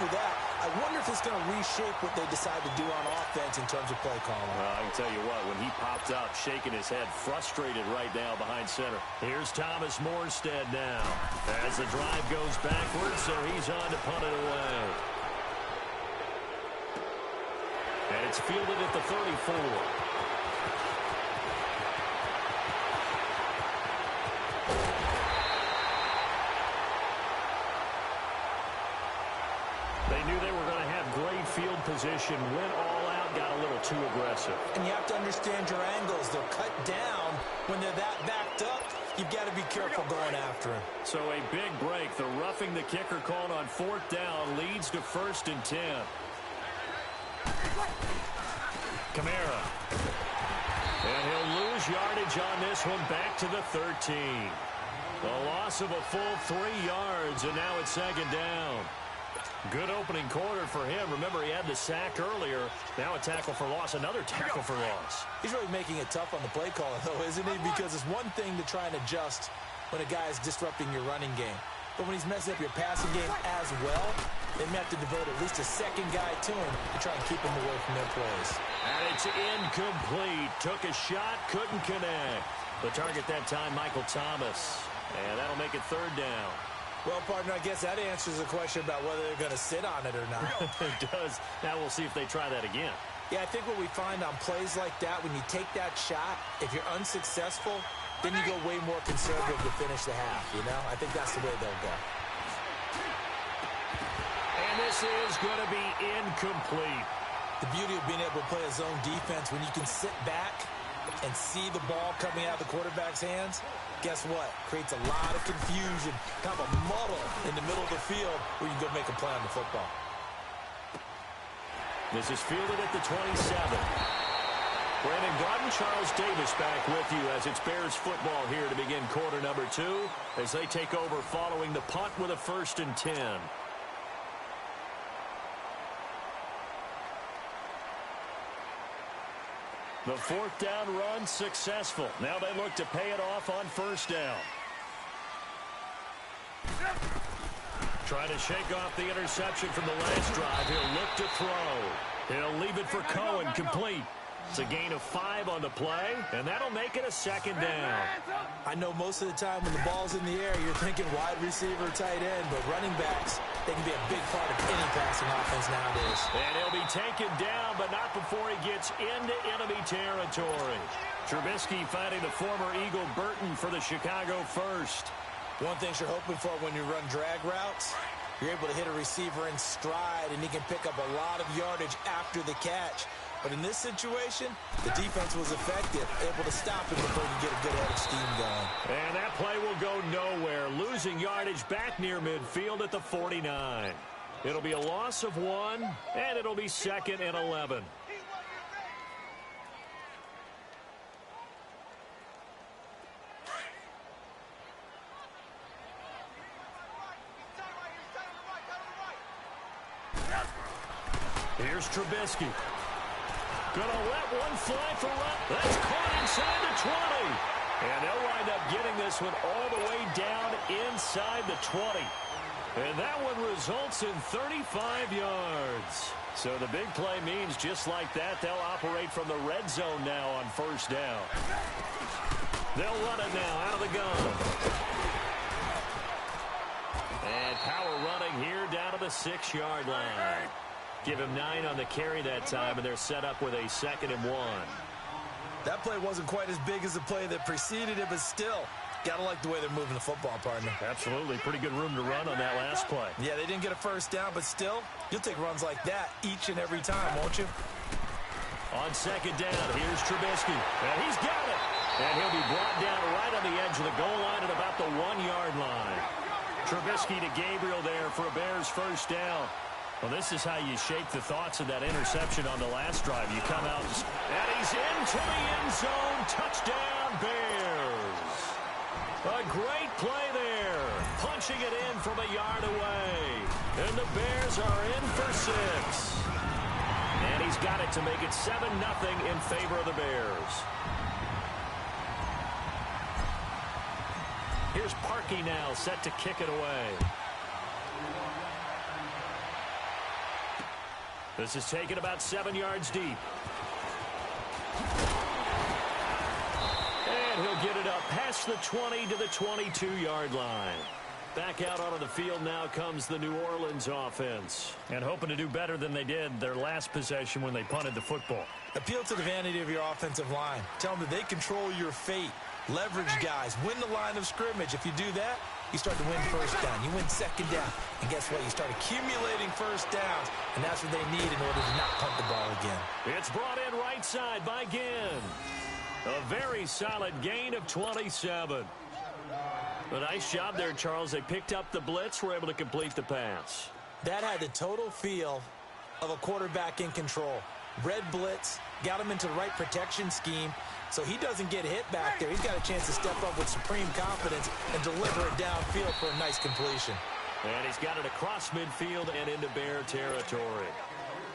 for that. I wonder if it's going to reshape what they decide to do on offense in terms of play calling. Well, I can tell you what, when he popped up, shaking his head, frustrated right now behind center. Here's Thomas Morstead now as the drive goes backwards, so he's on to punt it away. And it's fielded at the 34. They knew they were going to have great field position, went all out, got a little too aggressive. And you have to understand your angles. They're cut down. When they're that backed up, you've got to be careful going after him. So a big break. The roughing the kicker called on 4th down leads to 1st and 10. Kamara. And he'll lose yardage on this one back to the 13. A loss of a full 3 yards, and now it's 2nd down. Good opening quarter for him. Remember, he had the sack earlier. Now a tackle for loss, another tackle for loss. He's really making it tough on the play caller, though, isn't he? Because it's one thing to try and adjust when a guy is disrupting your running game. But when he's messing up your passing game as well, they may have to devote at least a second guy to him to try and keep him away from their plays. And it's incomplete. Took a shot, couldn't connect. The target that time, Michael Thomas. And that'll make it 3rd down. Well, partner, I guess that answers the question about whether they're going to sit on it or not. It does. Now we'll see if they try that again. Yeah, I think what we find on plays like that, when you take that shot, if you're unsuccessful, then you go way more conservative to finish the half, you know? I think that's the way they'll go. And this is going to be incomplete. The beauty of being able to play a zone defense, when you can sit back and see the ball coming out of the quarterback's hands, guess what? Creates a lot of confusion, kind of a muddle in the middle of the field where you can go make a play on the football. This is fielded at the 27. Brandon Gordon, Charles Davis back with you as it's Bears football here to begin quarter number 2 as they take over following the punt with a 1st and 10. The 4th down run successful. Now they look to pay it off on 1st down. Trying to shake off the interception from the last drive. He'll look to throw. He'll leave it for Cohen, complete. It's a gain of 5 on the play, and that'll make it a 2nd down. I know most of the time when the ball's in the air, you're thinking wide receiver, tight end, but running backs, they can be a big part of any passing offense nowadays. And he'll be taken down, but not before he gets into enemy territory. Trubisky finding the former Eagle Burton for the Chicago first. One thing you're hoping for when you run drag routes, you're able to hit a receiver in stride, and he can pick up a lot of yardage after the catch. But in this situation, the defense was effective, able to stop him before he get a good head of steam going. And that play will go nowhere, losing yardage back near midfield at the 49. It'll be a loss of 1, and it'll be 2nd and 11. Here's Trubisky. Gonna let one fly for run. That's caught inside the 20. And they'll wind up getting this one all the way down inside the 20. And that one results in 35 yards. So the big play means just like that, they'll operate from the red zone now on 1st down. They'll run it now out of the gun. And power running here down to the 6-yard line. Give him 9 on the carry that time, and they're set up with a 2nd and 1. That play wasn't quite as big as the play that preceded it, but still, got to like the way they're moving the football, partner. Absolutely. Pretty good room to run on that last play. Yeah, they didn't get a 1st down, but still, you'll take runs like that each and every time, won't you? On 2nd down, here's Trubisky. And he's got it. And he'll be brought down right on the edge of the goal line at about the 1-yard line. Trubisky to Gabriel there for a Bears 1st down. Well, this is how you shape the thoughts of that interception on the last drive. You come out, and he's into the end zone. Touchdown, Bears. A great play there. Punching it in from a yard away. And the Bears are in for 6. And he's got it to make it 7-0 in favor of the Bears. Here's Parkey now, set to kick it away. This is taken about 7 yards deep. And he'll get it up past the 20 to the 22-yard line. Back out onto the field now comes the New Orleans offense. And hoping to do better than they did their last possession when they punted the football. Appeal to the vanity of your offensive line. Tell them that they control your fate. Leverage guys. Win the line of scrimmage. If you do that, you start to win first down. You win second down. And guess what? You start accumulating first downs. And that's what they need in order to not punt the ball again. It's brought in right side by Ginn. A very solid gain of 27. A nice job there, Charles. They picked up the blitz, were able to complete the pass. That had the total feel of a quarterback in control. Red blitz, got him into the right protection scheme, so he doesn't get hit back there. He's got a chance to step up with supreme confidence and deliver it downfield for a nice completion. And he's got it across midfield and into Bear territory.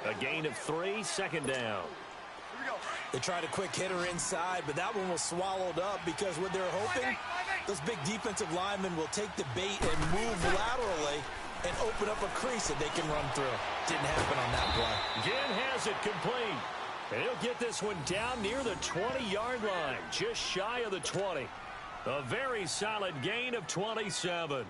A gain of 3, second down. They tried a quick hitter inside, but that one was swallowed up because what they're hoping, those big defensive linemen will take the bait and move laterally and open up a crease that they can run through. Didn't happen on that play. Ginn has it complete. And he'll get this one down near the 20-yard line, just shy of the 20. A very solid gain of 27.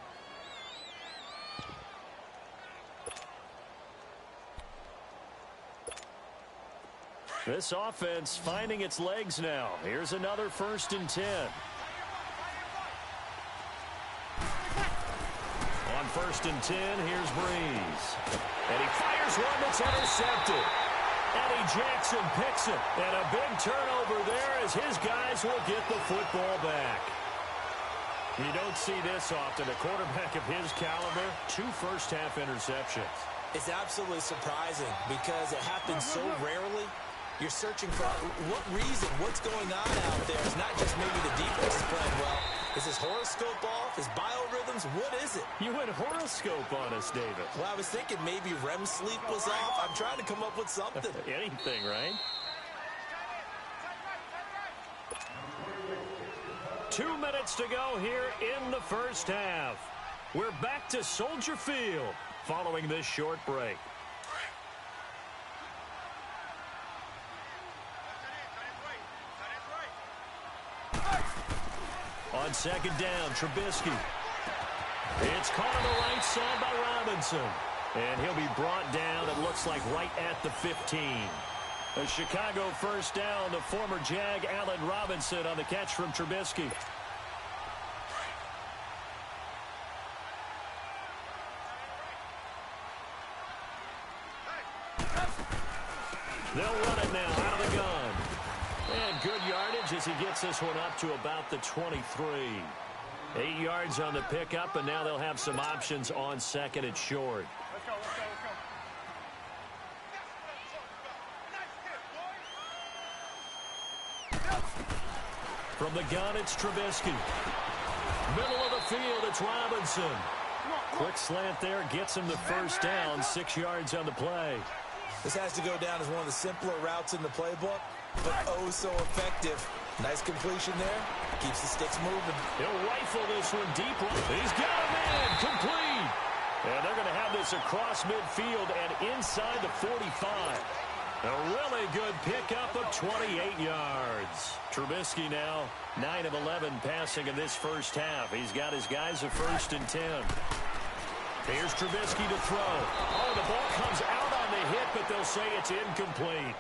This offense finding its legs now. Here's another 1st and 10. On 1st and 10, here's Breeze. And he fires one that's intercepted. Eddie Jackson picks it. And a big turnover there as his guys will get the football back. You don't see this often. A quarterback of his caliber, 2 first-half interceptions. It's absolutely surprising because it happens so rarely. You're searching for what reason, what's going on out there. It's not just maybe the defense is playing well. Is his horoscope off? His biorhythms? What is it? You went horoscope on us, David. Well, I was thinking maybe REM sleep was off. I'm trying to come up with something. Anything, right? 2 minutes to go here in the first half. We're back to Soldier Field following this short break. On second down, Trubisky. It's caught on the right side by Robinson. And he'll be brought down, it looks like, right at the 15. A Chicago first down, the former Jag Allen Robinson on the catch from Trubisky. They'll run it now out of the gun. And good yardage as he gets this one up to about the 23. 8 yards on the pickup, and now they'll have some options on second and short. From the gun, it's Trubisky. Middle of the field, it's Robinson. Quick slant there, gets him the first down, 6 yards on the play. This has to go down as one of the simpler routes in the playbook, but oh so effective. Nice completion there. Keeps the sticks moving. He'll rifle this one deep. He's got a man. Complete. And they're going to have this across midfield and inside the 45. A really good pickup of 28 yards. Trubisky now 9 of 11 passing in this first half. He's got his guys a 1st and 10. Here's Trubisky to throw. Oh, the ball comes out on the hit, but they'll say it's incomplete.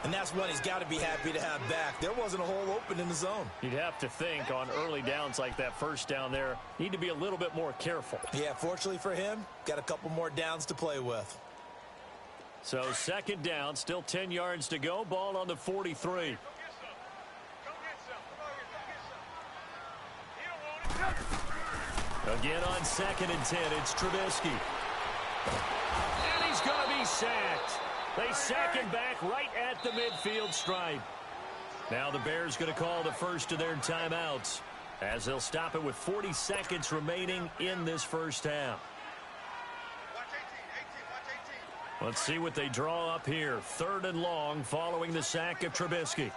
And that's one he's got to be happy to have back. There wasn't a hole open in the zone. You'd have to think on early downs like that first down there, need to be a little bit more careful. Yeah, fortunately for him, got a couple more downs to play with. So second down, still 10 yards to go. Ball on the 43. Again on 2nd and 10, it's Trubisky. And he's going to be sacked. They sack him back right at the midfield stripe. Now the Bears going to call the first of their timeouts as they'll stop it with 40 seconds remaining in this first half. Let's see what they draw up here. 3rd and long following the sack of Trubisky.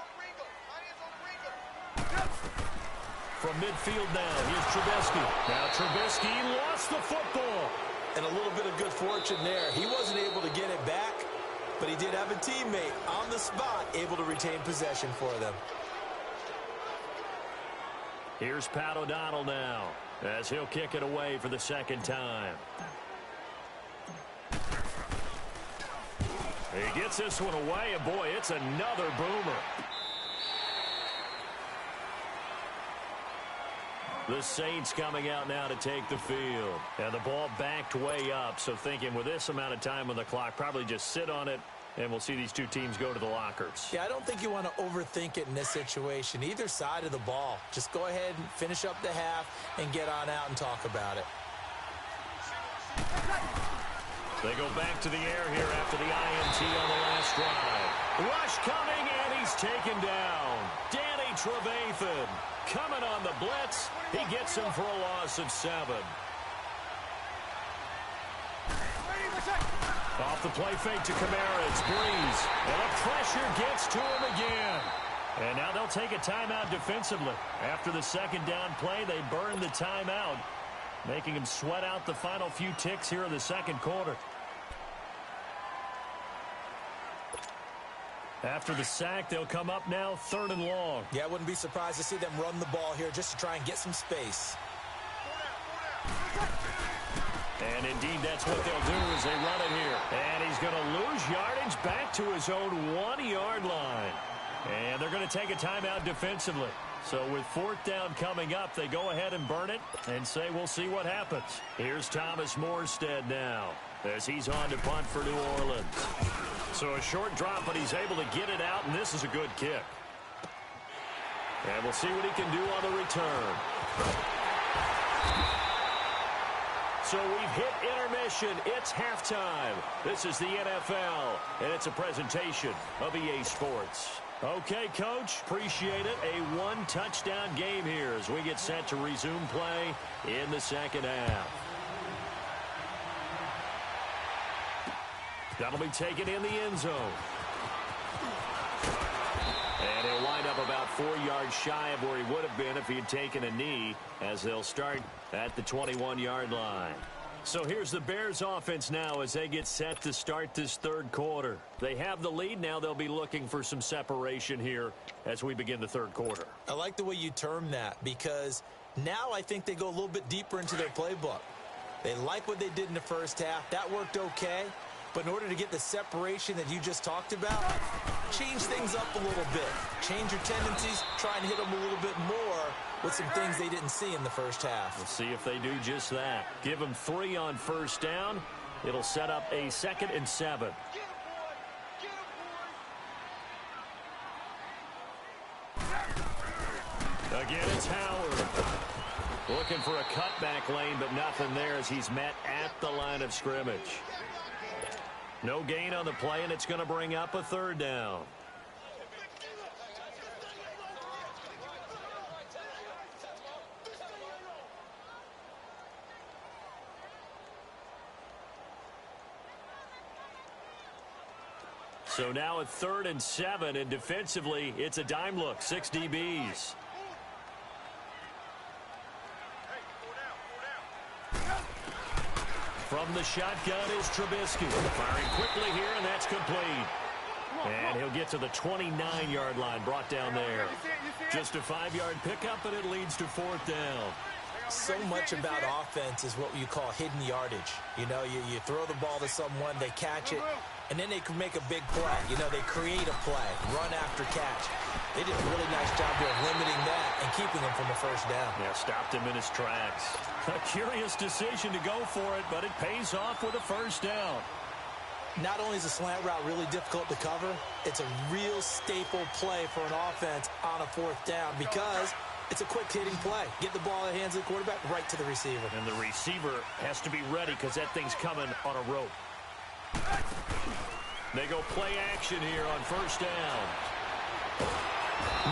From midfield now, here's Trubisky. Now Trubisky lost the football. And a little bit of good fortune there. He wasn't able to get it back, but he did have a teammate on the spot able to retain possession for them. Here's Pat O'Donnell now as he'll kick it away for the second time. He gets this one away, and boy, it's another boomer. The Saints coming out now to take the field. And the ball backed way up, so thinking with this amount of time on the clock, probably just sit on it, and we'll see these two teams go to the lockers. Yeah, I don't think you want to overthink it in this situation. Either side of the ball. Just go ahead and finish up the half and get on out and talk about it. They go back to the air here after the INT on the last drive. Rush coming, and he's taken down. Danny Trevathan coming on the blitz. He gets him for a loss of 7. Off the play fake to Kamara, it's Breeze. And the pressure gets to him again. And now they'll take a timeout defensively. After the second down play, they burn the timeout, making him sweat out the final few ticks here in the second quarter. After the sack, they'll come up now 3rd and long. Yeah, I wouldn't be surprised to see them run the ball here just to try and get some space. And indeed, that's what they'll do as they run it here. And he's going to lose yardage back to his own 1-yard line. And they're going to take a timeout defensively. So with 4th down coming up, they go ahead and burn it and say we'll see what happens. Here's Thomas Morstead now as he's on to punt for New Orleans. So a short drop, but he's able to get it out, and this is a good kick. And we'll see what he can do on the return. So we've hit intermission. It's halftime. This is the NFL, and it's a presentation of EA Sports. Okay, Coach, appreciate it. A 1-touchdown game here as we get set to resume play in the second half. That'll be taken in the end zone. And he'll wind up about 4 yards shy of where he would have been if he had taken a knee, as they'll start at the 21-yard line. So here's the Bears offense now as they get set to start this third quarter. They have the lead. Now they'll be looking for some separation here as we begin the third quarter. I like the way you term that, because now I think they go a little bit deeper into their playbook. They like what they did in the first half. That worked okay. But in order to get the separation that you just talked about, change things up a little bit. Change your tendencies, try and hit them a little bit more with some things they didn't see in the first half. We'll see if they do just that. Give them 3 on first down. It'll set up a 2nd and 7. Again, it's Howard. Looking for a cutback lane, but nothing there as he's met at the line of scrimmage. No gain on the play, and it's going to bring up a 3rd down. So now a 3rd and 7, and defensively, it's a dime look, 6 DBs. From the shotgun is Trubisky. Firing quickly here, and that's complete. And he'll get to the 29-yard line, brought down there. Just a 5-yard pickup, and it leads to 4th down. So much about offense is what you call hidden yardage. You know, you throw the ball to someone, they catch it, and then they can make a big play. You know, they create a play, run after catch. They did a really nice job here of limiting that and keeping him from a first down. Yeah, stopped him in his tracks. A curious decision to go for it, but it pays off with a first down. Not only is a slant route really difficult to cover, it's a real staple play for an offense on a 4th down because it's a quick hitting play. Get the ball in the hands of the quarterback right to the receiver. And the receiver has to be ready because that thing's coming on a rope. They go play action here on first down.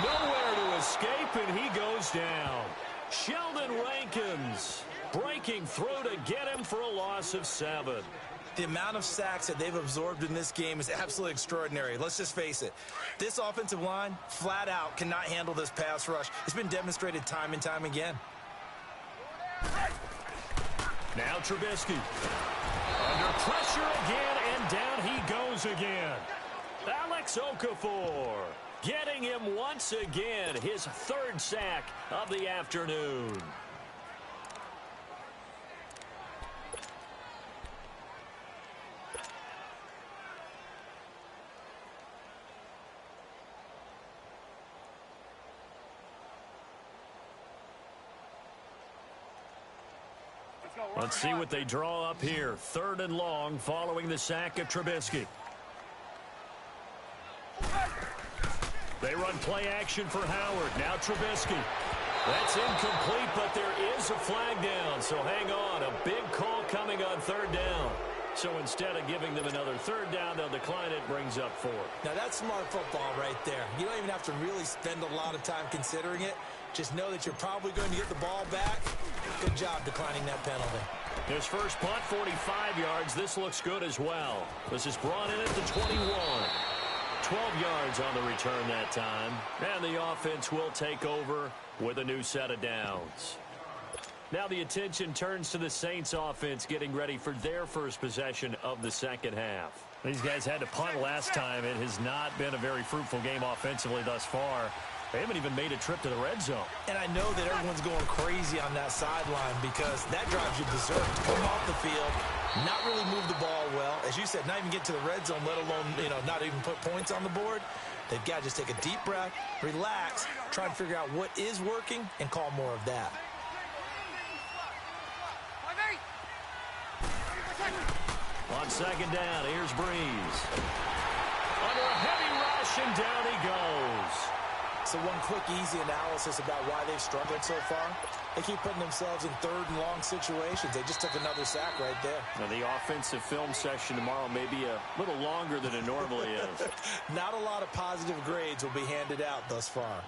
Nowhere to escape, and he goes down. Sheldon Rankins breaking through to get him for a loss of 7. The amount of sacks that they've absorbed in this game is absolutely extraordinary. Let's just face it. This offensive line, flat out, cannot handle this pass rush. It's been demonstrated time and time again. Now Trubisky. Under pressure again, and down he goes goes again. Alex Okafor getting him once again, his third sack of the afternoon. Let's see what they draw up here. 3rd and long following the sack of Trubisky. They run play action for Howard. Now Trubisky. That's incomplete, but there is a flag down. So hang on. A big call coming on 3rd down. So instead of giving them another 3rd down, they'll decline it. Brings up 4. Now that's smart football right there. You don't even have to really spend a lot of time considering it. Just know that you're probably going to get the ball back. Good job declining that penalty. His first punt, 45 yards. This looks good as well. This is brought in at the 21. 12 yards on the return that time. And the offense will take over with a new set of downs. Now the attention turns to the Saints offense getting ready for their first possession of the second half. These guys had to punt last time. It has not been a very fruitful game offensively thus far. They haven't even made a trip to the red zone. And I know that everyone's going crazy on that sideline because that drives you berserk to come off the field, not really move the ball well. As you said, not even get to the red zone, let alone, not even put points on the board. They've got to just take a deep breath, relax, try and figure out what is working, and call more of that. On 2nd down, here's Breeze. Under a heavy rush, and down he goes. So one quick, easy analysis about why they've struggled so far. They keep putting themselves in 3rd and long situations. They just took another sack right there. Now, the offensive film session tomorrow may be a little longer than it normally is. Not a lot of positive grades will be handed out thus far.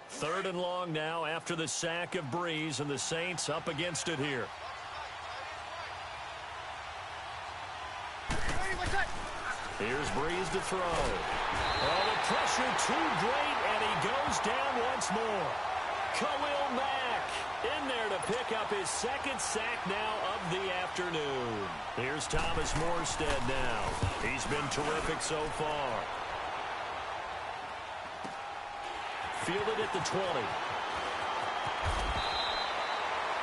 Third and long now after the sack of Breeze, and the Saints up against it here. Here's Breeze to throw. Oh, the pressure too great, and he goes down once more. Khalil Mack in there to pick up his 2nd sack now of the afternoon. Here's Thomas Morstead now. He's been terrific so far. Fielded at the 20.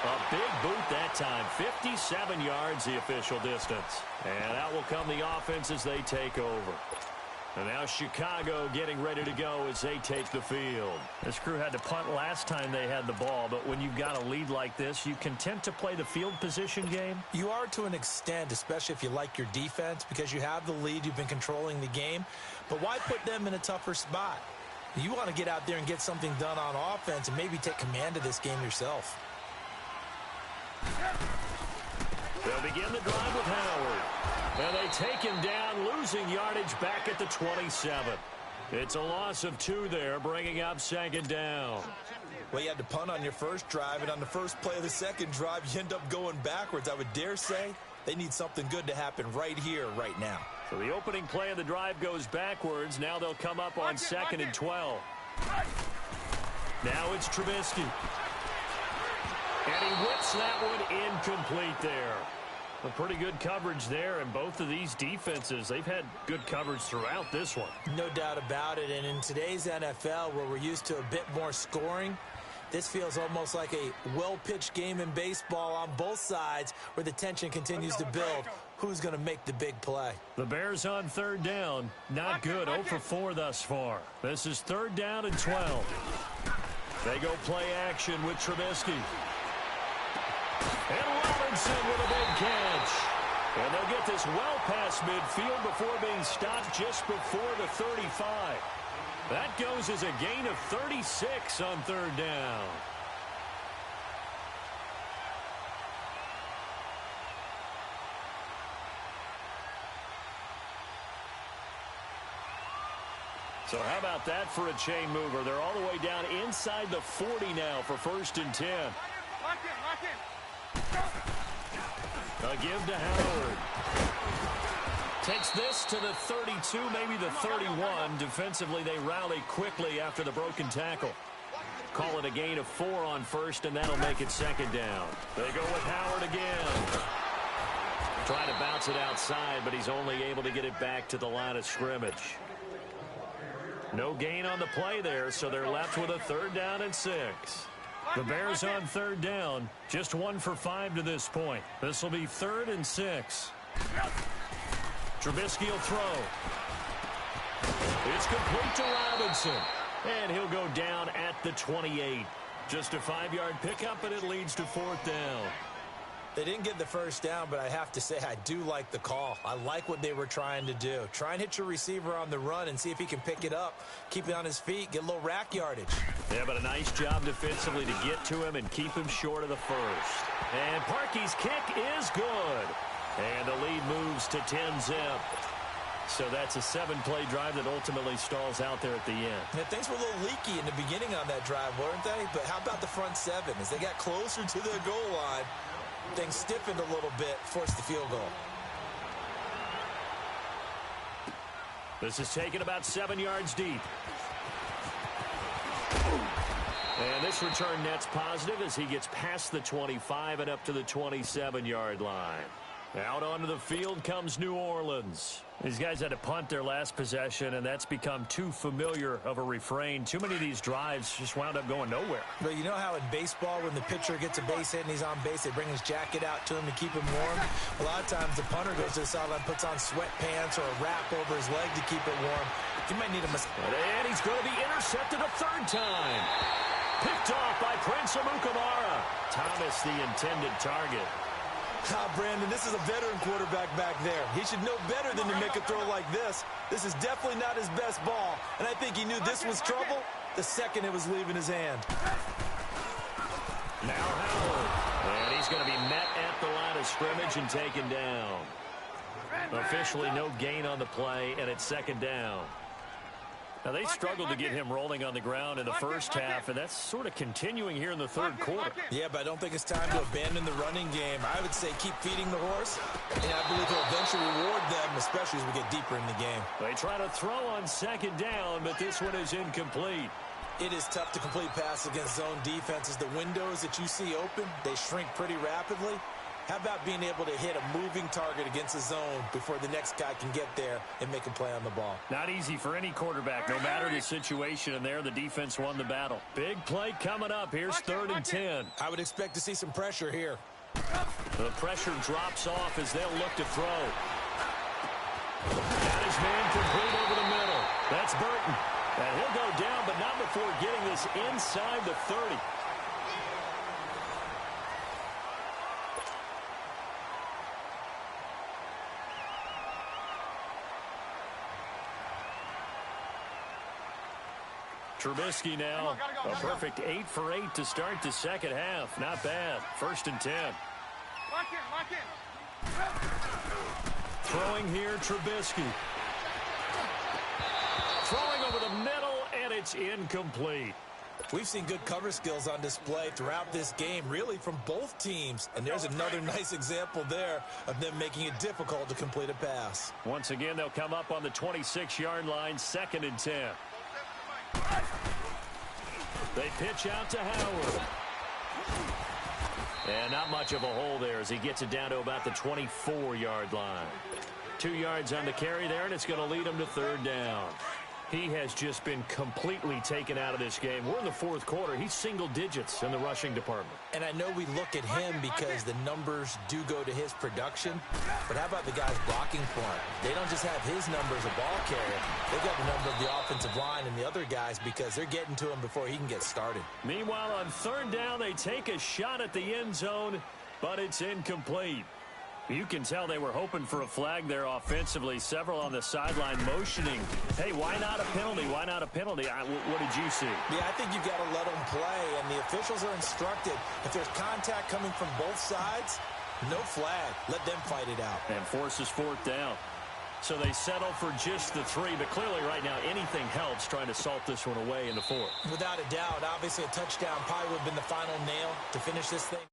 A big boot that time. 57 yards the official distance. And out will come the offense as they take over. And now Chicago getting ready to go as they take the field. This crew had to punt last time they had the ball, but when you've got a lead like this, you content to play the field position game? You are to an extent, especially if you like your defense, because you have the lead, you've been controlling the game. But why put them in a tougher spot? You want to get out there and get something done on offense and maybe take command of this game yourself. They'll begin the drive with Howard. And they take him down, losing yardage back at the 27. It's a loss of 2 there, bringing up 2nd down. Well, you had to punt on your first drive, and on the first play of the second drive, you end up going backwards. I would dare say they need something good to happen right here, right now. So the opening play of the drive goes backwards. Now they'll come up on 2nd and 12. Now it's Trubisky. And he whips that one incomplete there. A pretty good coverage there, and both of these defenses, they've had good coverage throughout this one. No doubt about it, and in today's NFL, where we're used to a bit more scoring, this feels almost like a well-pitched game in baseball on both sides where the tension continues to build. Who's going to make the big play? The Bears on 3rd down. Not good. 0 for 4 thus far. This is 3rd down and 12. They go play action with Trubisky. And Robinson with a big catch. And they'll get this well past midfield before being stopped just before the 35. That goes as a gain of 36 on 3rd down. So how about that for a chain mover? They're all the way down inside the 40 now for 1st and 10. Lock in. A give to Howard. Takes this to the 32, maybe the 31. Defensively, they rally quickly after the broken tackle. call it a gain of 4 on first, and that'll make it second down. They go with Howard again. Trying to bounce it outside, but he's only able to get it back to the line of scrimmage. No gain on the play there, so they're left with a 3rd down and 6. The Bears on 3rd down, just 1 for 5 to this point. This will be 3rd and 6. Trubisky will throw. It's complete to Robinson, and he'll go down at the 28. Just a 5-yard pickup, and it leads to 4th down. They didn't get the first down, but I have to say I do like the call. I like what they were trying to do. Try and hit your receiver on the run and see if he can pick it up, keep it on his feet, get a little rack yardage. Yeah, but a nice job defensively to get to him and keep him short of the first. And Parkey's kick is good. And the lead moves to 10-zip. So that's a 7-play drive that ultimately stalls out there at the end. Yeah, things were a little leaky in the beginning on that drive, weren't they? But how about the front 7? As they got closer to their goal line, things stiffened a little bit, forced the field goal. This is taken about 7 yards deep. And this return net's positive as he gets past the 25 and up to the 27-yard line. Out onto the field comes New Orleans. These guys had to punt their last possession, and that's become too familiar of a refrain. Too many of these drives just wound up going nowhere. But you know how in baseball, when the pitcher gets a base hit and he's on base, they bring his jacket out to him to keep him warm? A lot of times the punter goes to the sideline, puts on sweatpants or a wrap over his leg to keep it warm. You might need a And he's going to be intercepted a 3rd time. Picked off by Prince Amukamara. Thomas, the intended target. Brandon, this is a veteran quarterback back there. He should know better than to make a throw like this. This is definitely not his best ball, and I think he knew this was trouble the second it was leaving his hand. Now Howard, and he's going to be met at the line of scrimmage and taken down. Officially no gain on the play, and it's 2nd down. Now, they struggled to get him rolling on the ground in the first half, and that's sort of continuing here in the 3rd quarter. Yeah, but I don't think it's time to abandon the running game. I would say keep feeding the horse, and I believe he'll eventually reward them, especially as we get deeper in the game. They try to throw on 2nd down, but this one is incomplete. It is tough to complete passes against zone defenses. The windows that you see open, they shrink pretty rapidly. How about being able to hit a moving target against a zone before the next guy can get there and make a play on the ball? Not easy for any quarterback, no matter the situation, and there the defense won the battle. Big play coming up. Here's 3rd and 10. I would expect to see some pressure here. The pressure drops off as they'll look to throw. Got his man complete over the middle. That's Burton. And he'll go down, but not before getting this inside the 30. Trubisky now, a perfect 8 for 8 to start the second half. Not bad. 1st and 10. Lock in. Throwing here, Trubisky. Throwing over the middle, and it's incomplete. We've seen good cover skills on display throughout this game, really from both teams. And there's another nice example there of them making it difficult to complete a pass. Once again, they'll come up on the 26-yard line, 2nd and 10. They pitch out to Howard. And not much of a hole there as he gets it down to about the 24-yard line. 2 yards on the carry there, and it's going to lead him to 3rd down. He has just been completely taken out of this game. We're in the 4th quarter. He's single digits in the rushing department. And I know we look at him because the numbers do go to his production. But how about the guys blocking for him? They don't just have his number as a ball carrier. They've got the number of the offensive line and the other guys because they're getting to him before he can get started. Meanwhile, on 3rd down, they take a shot at the end zone, but it's incomplete. You can tell they were hoping for a flag there offensively. Several on the sideline motioning. Hey, why not a penalty? Why not a penalty? What did you see? Yeah, I think you've got to let them play, and the officials are instructed. If there's contact coming from both sides, no flag. Let them fight it out. And forces 4th down. So they settle for just the 3, but clearly right now anything helps trying to salt this one away in the 4th. Without a doubt, obviously a touchdown probably would have been the final nail to finish this thing.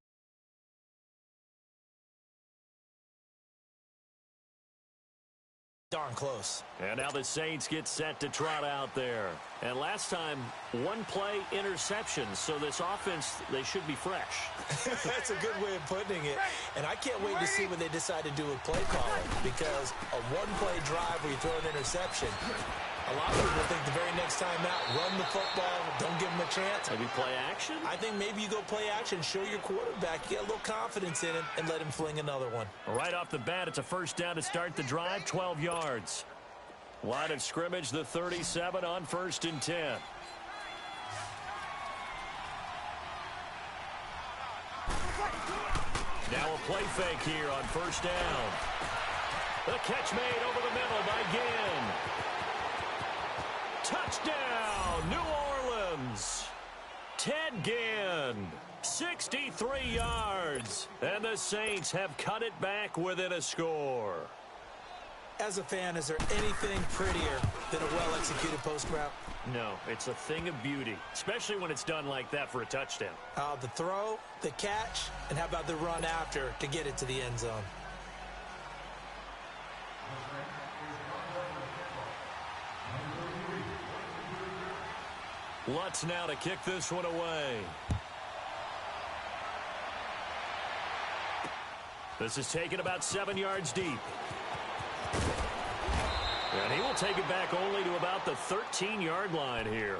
darn close. And now the Saints get set to trot out there. And last time, one play interception. So this offense, they should be fresh. That's a good way of putting it. And I can't wait to see what they decide to do with play calling. Because a one-play drive where you throw an interception, a lot of people think the very next time out, run the football, don't give them a chance. Maybe play action? I think maybe you go play action, show your quarterback, get a little confidence in him, and let him fling another one. Right off the bat, it's a first down to start the drive, 12 yards. Line of scrimmage, the 37 on 1st and 10. Now a play fake here on 1st down. The catch made over the middle by Ginn. Touchdown, New Orleans. Ted Ginn, 63 yards. And the Saints have cut it back within a score. As a fan, is there anything prettier than a well-executed post route? No, it's a thing of beauty, especially when it's done like that for a touchdown. The throw, the catch, and how about the run after to get it to the end zone? Lutz now to kick this one away. This is taken about 7 yards deep. And he will take it back only to about the 13-yard line here.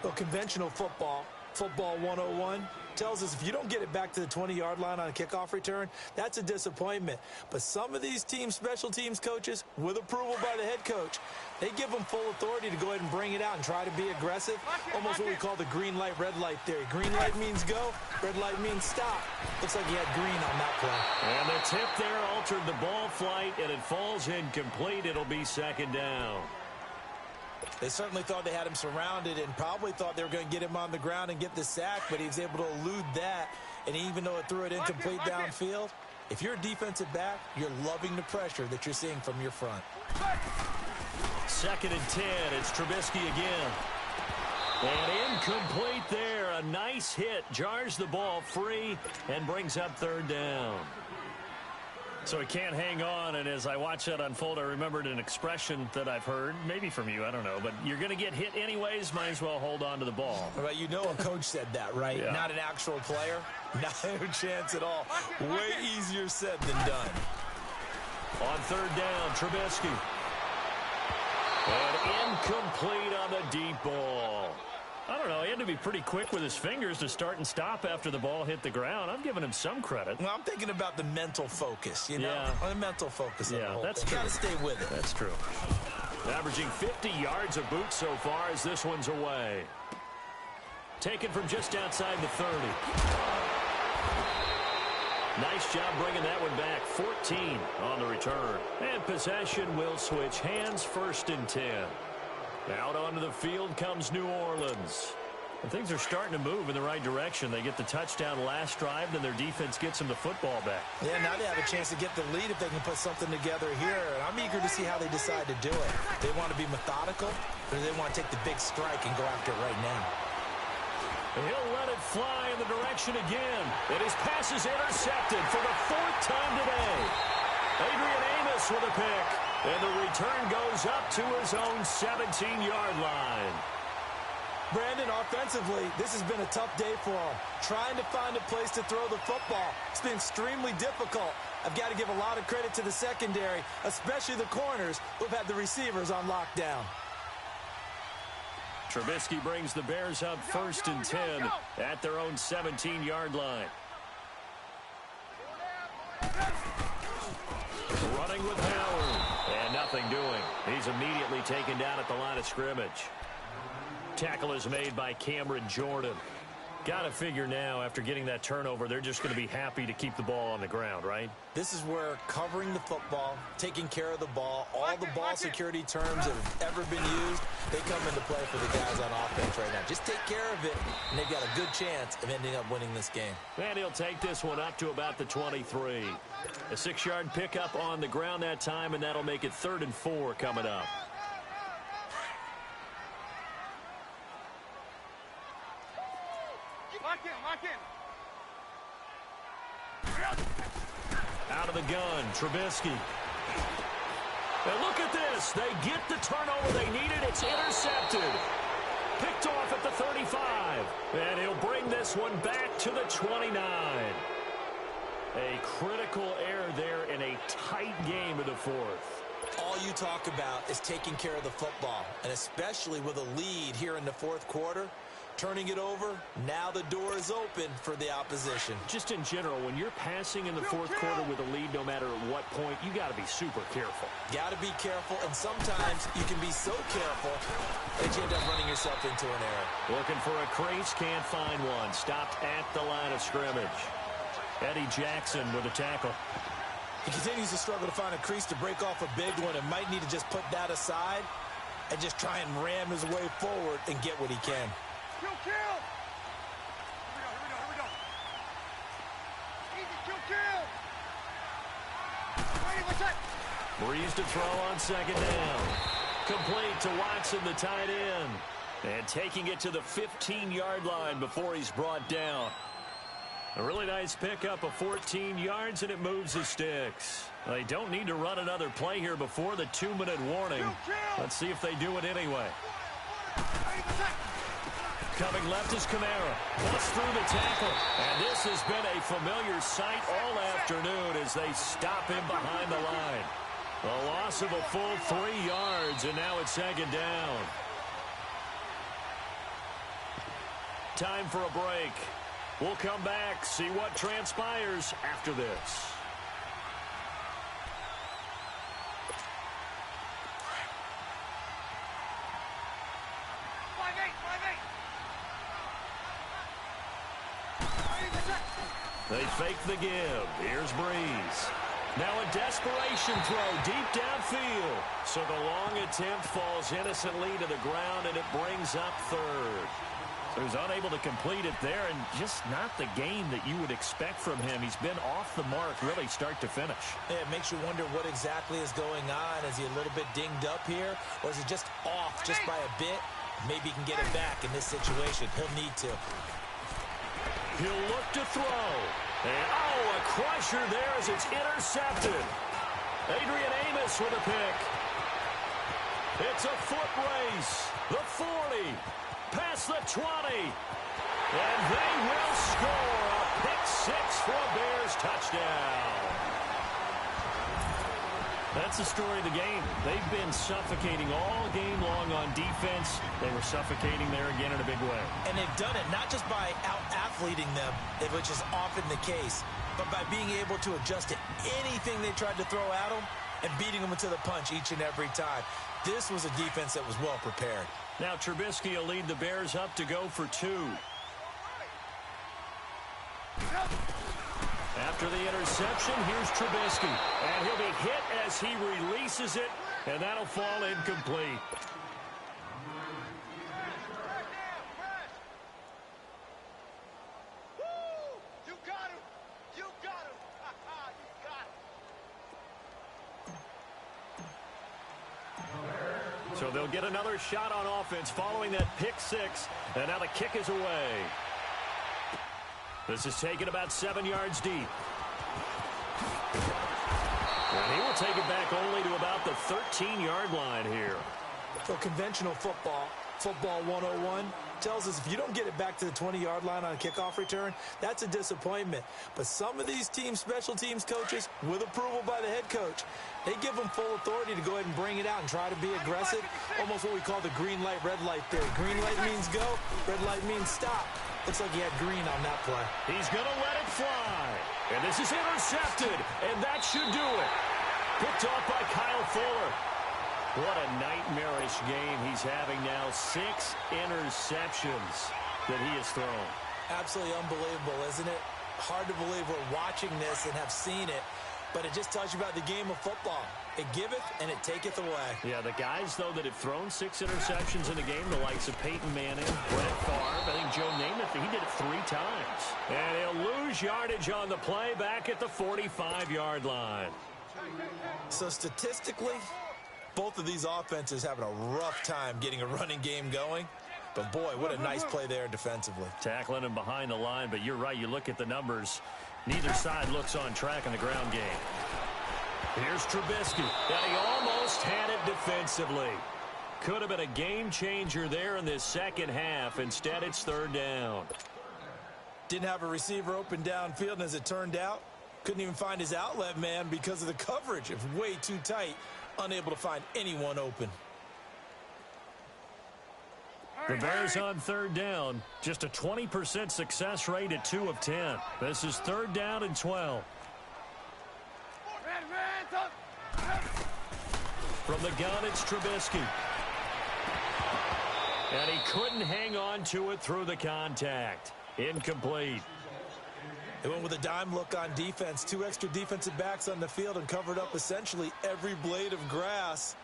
Well, conventional football 101, tells us if you don't get it back to the 20-yard line on a kickoff return, that's a disappointment. But some of these team special teams coaches, with approval by the head coach, they give them full authority to go ahead and bring it out and try to be aggressive. Almost what we call the green light, red light theory. Green light means go, red light means stop. Looks like he had green on that play. And the tip there altered the ball flight, and it falls incomplete. It'll be 2nd down. They certainly thought they had him surrounded and probably thought they were going to get him on the ground and get the sack, but he was able to elude that. And even though it threw it incomplete downfield, if you're a defensive back, you're loving the pressure that you're seeing from your front. 2nd and 10. It's Trubisky again. And incomplete there. A nice hit. Jars the ball free and brings up 3rd down. So he can't hang on, and as I watch that unfold, I remembered an expression that I've heard, maybe from you, I don't know, but you're going to get hit anyways, might as well hold on to the ball. Well, you know a coach said that, right? Yeah. Not an actual player. Not a chance at all. Way easier said than done. On 3rd down, Trubisky. And incomplete on the deep ball. I don't know, he had to be pretty quick with his fingers to start and stop after the ball hit the ground. I'm giving him some credit. Well, I'm thinking about the mental focus, you know? Yeah. The mental focus. Yeah, that's true. Got to stay with it. That's true. Averaging 50 yards of boot so far as this one's away. Taken from just outside the 30. Nice job bringing that one back. 14 on the return. And possession will switch hands. 1st and 10. Out onto the field comes New Orleans. And things are starting to move in the right direction. They get the touchdown last drive, then their defense gets them the football back. Yeah, now they have a chance to get the lead if they can put something together here. And I'm eager to see how they decide to do it. They want to be methodical, or do they want to take the big strike and go after it right now? He'll let it fly in the direction again. And his pass is intercepted for the 4th time today. Adrian Amos with a pick. And the return goes up to his own 17-yard line. Brandon, offensively, this has been a tough day for him. Trying to find a place to throw the football. It's been extremely difficult. I've got to give a lot of credit to the secondary, especially the corners who've had the receivers on lockdown. Trubisky brings the Bears up 1st and 10 at their own 17-yard line. Running with Howard. And nothing doing. He's immediately taken down at the line of scrimmage. Tackle is made by Cameron Jordan. Got to figure now, after getting that turnover, they're just going to be happy to keep the ball on the ground, right? This is where covering the football, taking care of the ball, all the ball security terms that have ever been used, they come into play for the guys on offense right now. Just take care of it, and they've got a good chance of ending up winning this game. And he'll take this one up to about the 23. A 6-yard pickup on the ground that time, and that'll make it 3rd and 4 coming up. Lock in. Out of the gun, Trubisky. And look at this. They get the turnover they needed. It's intercepted. Picked off at the 35. And he'll bring this one back to the 29. A critical error there in a tight game in the fourth. All you talk about is taking care of the football, and especially with a lead here in the fourth quarter, turning it over, now the door is open for the opposition. Just in general, when you're passing in the fourth quarter with a lead, no matter at what point, you got to be super careful. Got to be careful, and sometimes you can be so careful that you end up running yourself into an error. Looking for a crease, can't find one. Stopped at the line of scrimmage. Eddie Jackson with a tackle. He continues to struggle to find a crease to break off a big one and might need to just put that aside and just try and ram his way forward and get what he can. Kill! Here we go. Easy, kill! Ready, what's that? Breeze to throw on second down. Complete to Watson, the tight end. And taking it to the 15-yard line before he's brought down. A really nice pickup of 14 yards, and it moves the sticks. They don't need to run another play here before the 2-minute warning. Let's see if they do it anyway. Coming left is Kamara. Busts through the tackle. And this has been a familiar sight all afternoon as they stop him behind the line. A loss of a full 3 yards, and now it's second down. Time for a break. We'll come back, see what transpires after this. They fake the give. Here's Breeze. Now a desperation throw deep downfield. So the long attempt falls innocently to the ground, and it brings up third. So he's unable to complete it there, and just not the game that you would expect from him. He's been off the mark really start to finish. Yeah, it makes you wonder what exactly is going on. Is he a little bit dinged up here, or is he just off just by a bit? Maybe he can get it back in this situation. He'll need to. He'll look to throw. And, a crusher there as it's intercepted. Adrian Amos with a pick. It's a foot race. The 40. Past the 20. And they will score a pick six for a Bears touchdown. That's the story of the game. They've been suffocating all game long on defense. They were suffocating there again in a big way. And they've done it not just by out-athleting them, which is often the case, but by being able to adjust to anything they tried to throw at them and beating them into the punch each and every time. This was a defense that was well prepared. Now Trubisky will lead the Bears up to go for 2. After the interception, here's Trubisky. And he'll be hit as he releases it, and that'll fall incomplete. You got him! You got him! You got him! So they'll get another shot on offense following that pick six, and now the kick is away. This is taken about 7 yards deep. And he will take it back only to about the 13-yard line here. So conventional football 101, tells us if you don't get it back to the 20-yard line on a kickoff return, that's a disappointment. But some of these teams, special teams coaches, with approval by the head coach, they give them full authority to go ahead and bring it out and try to be aggressive, almost what we call the green light, red light theory. Green light means go, red light means stop. Looks like he had green on that play. He's going to let it fly. And this is intercepted, and that should do it. Picked off by Kyle Fuller. What a nightmarish game he's having now. 6 interceptions that he has thrown. Absolutely unbelievable, isn't it? Hard to believe we're watching this and have seen it, but it just tells you about the game of football. It giveth and it taketh away. Yeah, the guys, though, that have thrown 6 interceptions in a game, the likes of Peyton Manning, Brett Favre, I think Joe Namath, he did it 3 times. And he'll lose yardage on the play back at the 45-yard line. So statistically, both of these offenses having a rough time getting a running game going. But, boy, what a nice play there defensively. Tackling him behind the line, but you're right. You look at the numbers. Neither side looks on track in the ground game. Here's Trubisky, and he almost had it defensively. Could have been a game changer there in this second half. Instead, it's third down. Didn't have a receiver open downfield, and as it turned out, couldn't even find his outlet man because of the coverage. It was way too tight, unable to find anyone open. The Bears on third down, just a 20% success rate at 2 of 10. This is third down and 12. From the gun, it's Trubisky. And he couldn't hang on to it through the contact. Incomplete. They went with a dime look on defense. 2 extra defensive backs on the field and covered up essentially every blade of grass.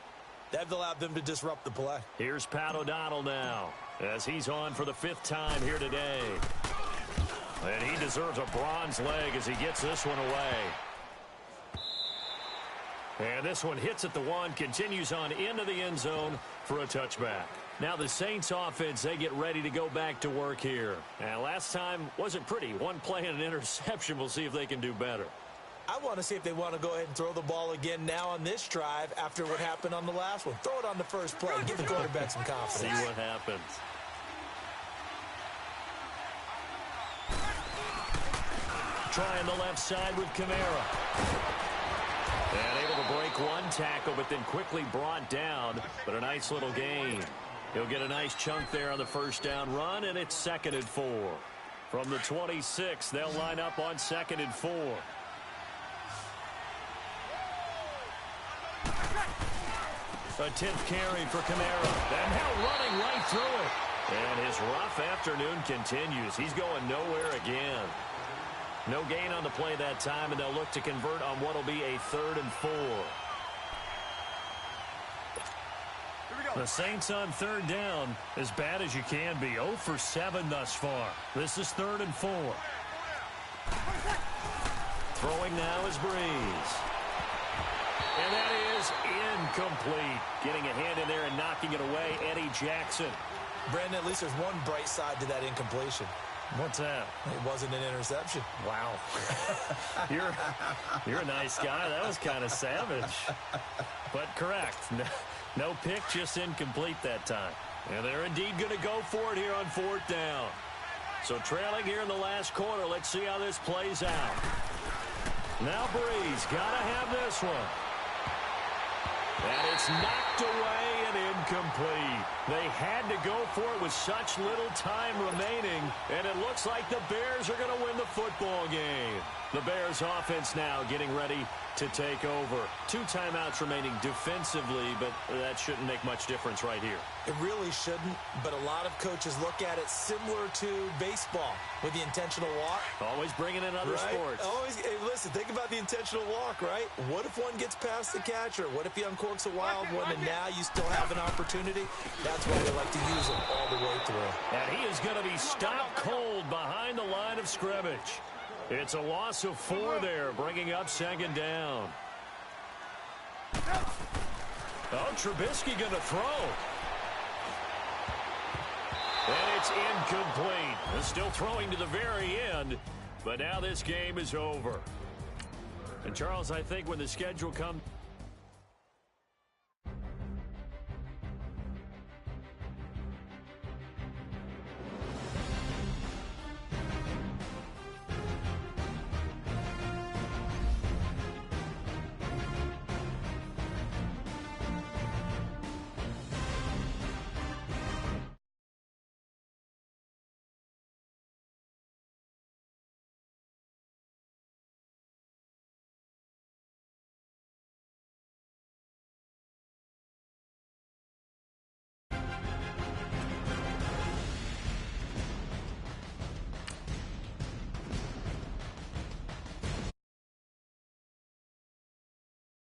That allowed them to disrupt the play. Here's Pat O'Donnell now, as he's on for the 5th time here today. And he deserves a bronze leg as he gets this one away. And this one hits at the 1, continues on into the end zone for a touchback. Now the Saints offense, they get ready to go back to work here. And last time wasn't pretty. 1 play and an interception. We'll see if they can do better. I want to see if they want to go ahead and throw the ball again now on this drive after what happened on the last one. Throw it on the first play. Give the quarterback some confidence. See what happens. Trying the left side with Kamara. And able to break 1 tackle, but then quickly brought down. But a nice little gain. He'll get a nice chunk there on the first down run, and it's 2nd and 4. From the 26, they'll line up on 2nd and 4. A 10th carry for Kamara. And now running right through it. And his rough afternoon continues. He's going nowhere again. No gain on the play that time, and they'll look to convert on what will be a 3rd and 4. The Saints on third down, as bad as you can be. 0 for 7 thus far. This is 3rd and 4. Throwing now is Breeze. And that is incomplete. Getting a hand in there and knocking it away, Eddie Jackson. Brandon, at least there's one bright side to that incompletion. What's that? It wasn't an interception. Wow. You're a nice guy. That was kind of savage. But correct. No pick, just incomplete that time. And they're indeed going to go for it here on 4th down. So trailing here in the last quarter. Let's see how this plays out. Now Breeze got to have this one. And it's knocked away and incomplete. They had to go for it with such little time remaining, and it looks like the Bears are going to win the football game. The Bears offense now getting ready to take over. 2 timeouts remaining defensively, but that shouldn't make much difference right here. It really shouldn't, but a lot of coaches look at it similar to baseball with the intentional walk. Always bringing in other sports. Always. Hey, listen, think about the intentional walk, right? What if one gets past the catcher? What if he uncorks a wild one and now you still have an opportunity? That's why they like to use him all the way through. And he is going to be stopped cold behind the line of scrimmage. It's a loss of 4 there, bringing up 2nd down. Oh, Trubisky going to throw. And it's incomplete. They're still throwing to the very end, but now this game is over. And Charles, I think when the schedule comes...